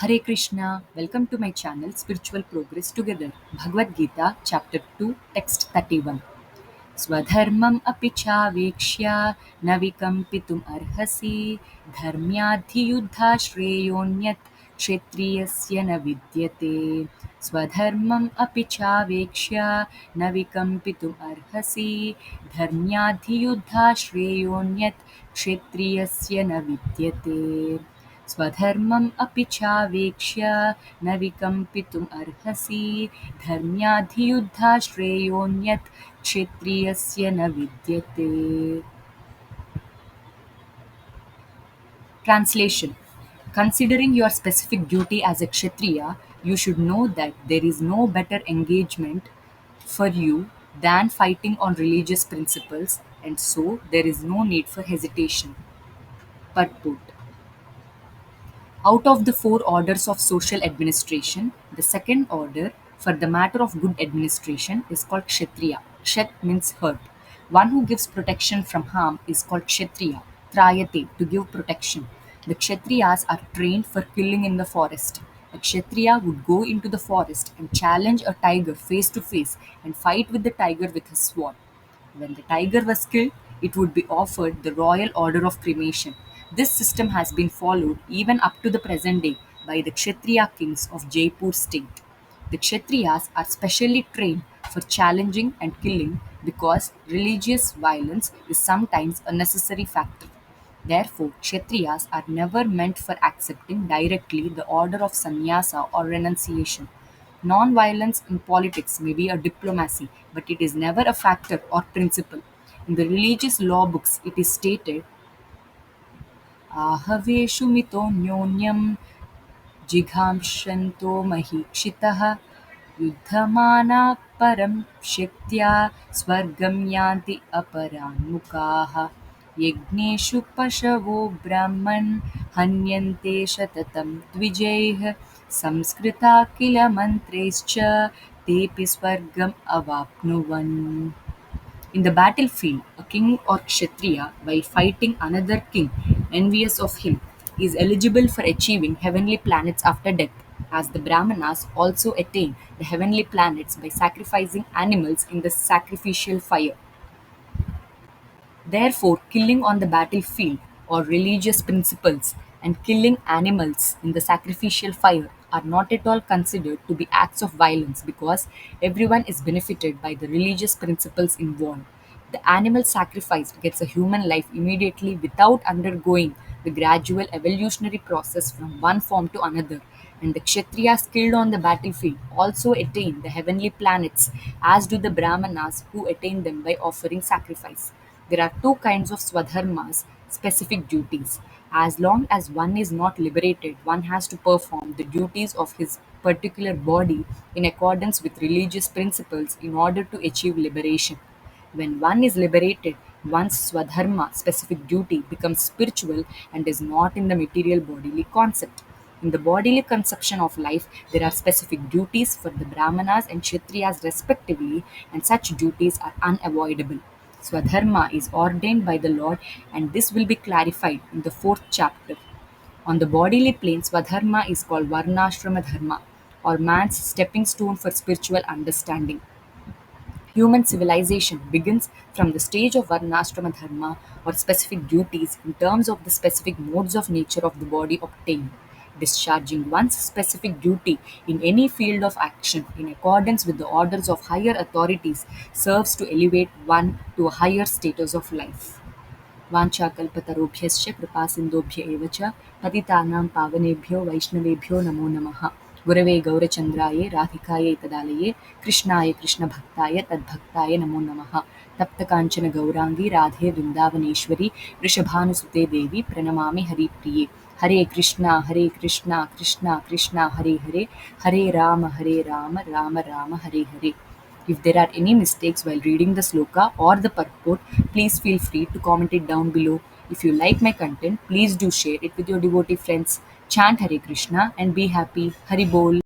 Hare Krishna, welcome to my channel Spiritual Progress Together. Bhagavad Gita, Chapter 2, Text 31. स्वधर्मम् अपि चावेक्ष्य न विकम्पितुम् अर्हसि धर्म्याधियुद्धाश्रेयोऽन्यत् क्षेत्रीयस्य न विद्यते स्वधर्मम् अपि चावेक्ष्य न विकम्पितुम् अर्हसि धर्म्याधियुद्धाश्रेयोऽन्यत् क्षेत्रीयस्य न विद्यते स्वधर्मम् अपि चावेक्ष्य न विकम्पितुम् अर्हसि धर्म्याधियुद्धाश्रेयोऽन्यत् क्षेत्रीयस्य न विद्यते. Translation. Considering your specific duty as a Kshatriya, you should know that there is no better engagement for you than fighting on religious principles, and so there is no need for hesitation. Purport. Out of the four orders of social administration, the second order, for the matter of good administration, is called Kshatriya. Kshat means hurt. One who gives protection from harm is called Kshatriya. Trayate, to give protection. The Kshatriyas are trained for killing in the forest. A Kshatriya would go into the forest and challenge a tiger face to face and fight with the tiger with his sword. When the tiger was killed, it would be offered the royal order of cremation. This system has been followed even up to the present day by the Kshatriya kings of Jaipur state. The Kshatriyas are specially trained for challenging and killing because religious violence is sometimes a necessary factor. Therefore, Kshatriyas are never meant for accepting directly the order of sannyasa or renunciation. Non-violence in politics may be a diplomacy, but it is never a factor or principle. In the religious law books, it is stated, "Ahaveshu mito nyonyam जिघांसन्तो महीक्षितः युध्यमानाः परं शक्त्या स्वर्गं यान्ति अपराङ्मुखाः यज्ञेषु पशवो ब्राह्मन् हन्यन्ते शततं द्विजैः संस्कृता किल मन्त्रैश्च तेऽपि स्वर्गम् अवाप्नुवन्." In the battlefield, a king or kshatriya, while fighting another king envious of him, is eligible for achieving heavenly planets after death, as the Brahmanas also attain the heavenly planets by sacrificing animals in the sacrificial fire. Therefore, killing on the battlefield or religious principles and killing animals in the sacrificial fire are not at all considered to be acts of violence because everyone is benefited by the religious principles involved. The animal sacrificed gets a human life immediately without undergoing the gradual evolutionary process from one form to another, and the Kshatriyas killed on the battlefield also attain the heavenly planets, as do the Brahmanas who attain them by offering sacrifice. There are two kinds of swadharmas, specific duties. As long as one is not liberated, one has to perform the duties of his particular body in accordance with religious principles in order to achieve liberation. When one is liberated, one's swadharma, specific duty, becomes spiritual and is not in the material bodily concept. In the bodily conception of life, there are specific duties for the Brahmanas and Kshatriyas respectively, and such duties are unavoidable. Swadharma is ordained by the Lord, and this will be clarified in the fourth chapter. On the bodily plane, Swadharma is called Varnashrama Dharma, or man's stepping stone for spiritual understanding. Human civilization begins from the stage of Varnashrama Dharma or specific duties in terms of the specific modes of nature of the body obtained. Discharging one's specific duty in any field of action in accordance with the orders of higher authorities serves to elevate one to a higher status of life. वाञ्छाकल्पतरुभ्यश्च कृपासिन्धुभ्य एव च पतितानां पावनेभ्यो वैष्णवेभ्यो नमो नमः। गुरवे गौरचन्द्राय राधिकायै तदालये कृष्णाय कृष्णभक्ताय तद्भक्ताय नमो नमः। तप्तकाञ्चन गौराङ्गी राधे वृन्दावनेश्वरी वृषभानुसुते देवी प्रणमामि हरिप्रिये। हरे कृष्णा कृष्णा कृष्णा हरे हरे, हरे Ram Ram Ram Hare Hare. If there are any mistakes while reading the sloka or the purport, please feel free to comment it down below. If you like my content, please do share it with your devotee friends. Chant Hare Krishna and be happy. Hari Bol.